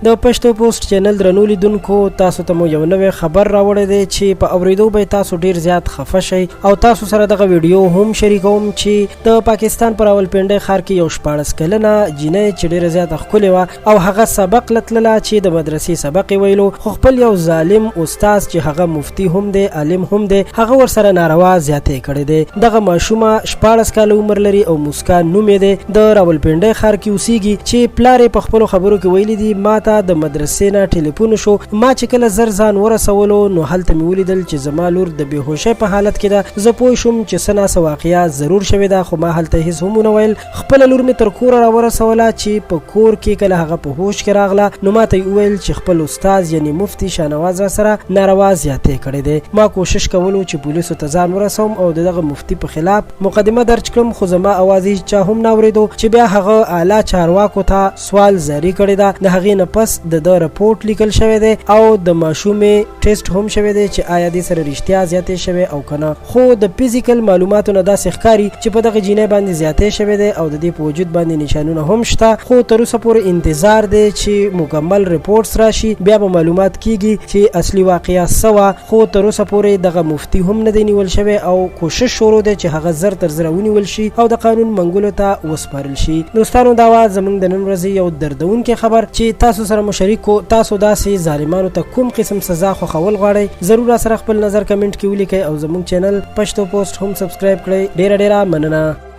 د پښتو پوسټ چینل درنو لیدونکو تاسو ته مو یو نوې خبر راوړی دی چې په اوریدو به تاسو ډیر زیات خفه شئ او تاسو سره دغه ویډیو هم شریکوم چې د پاکستان پر راولپنډۍ ښار کې یو 14 کلنه جینۍ چې ډیره زیاته ښکلې وه او هغه سبق لتلله چې د مدرسې سبق یې ویلو خو خپل یو ظالم استاد چې هغه مفتی هم دی عالم هم دی هغه ورسره ناروا زیاتې کړې دی دغه ماشومه 14 کاله عمر لري او مسکان نوم یې دی د راولپنډۍ ښار کې اوسېږي چې پلار یې په خپلو خبرو کې ویلي دي ما ته د مدرسې نه ټلیفون شو ما چې کله زر ځان ورسولو نو هلته مې ولیدل چې زما لور د بېهوشۍ په حالت کې ده زه پوه شوم چې څه ناڅه واقعه ضرور شوې ده خو ما هلته هېڅ هم ونه ویل خپله لور مې تر کوره راورسوله چې په کور کې کله هغه په هوش کې راغله نو ما ته یې وویل چې خپل استاد یعنی مفتی شاهنواز راسره ناروا زیاتې کړې دی ما کوشش کولو چې پولیسو ته ځان ورسوم او د دغه مفتی په خلاف مقدمه درج کړم خو زما اواز یې چا هم نه اورېدو چې بیا هغه اعلی چارواکو ته سوال جاری کړی ده د هغې نه پس د رپورټ لیکل شوی دی او د ماشومې ټیسټ هم شوی دی چې آیا دې سره رښتیا زیاتې شوی او که نه خو د فزیکل معلوماتو نه داسې ښکاري چې په دغه جینۍ باندې زیاتې شوی دی او د دې په وجود باندې نشانونه هم شته خو تر اوسه پورې انتظار دی چې مکمل رپورټس راشي بیا به معلومات کیږي چې اصلي واقعه څه وه خو تر اوسه پورې دغه مفتی هم نه دی نیول شوی او کوشش شروع دی چې هغه زر تر زره ونیول شي او د قانون منګولو ته وسپارل شي دوستانو دا وه زموږ د نن ورځې یو دردونکې خبر چې تاسو سره مشارک کو تاسو داسې ظالمانو ته کوم قسم سزا خوښول غواړئ ضرور سره خپل نظر کمنټ کې ولیکئ او زموږ چینل پښتو پوسټ هم سبسکرایب کړئ ډیره مننه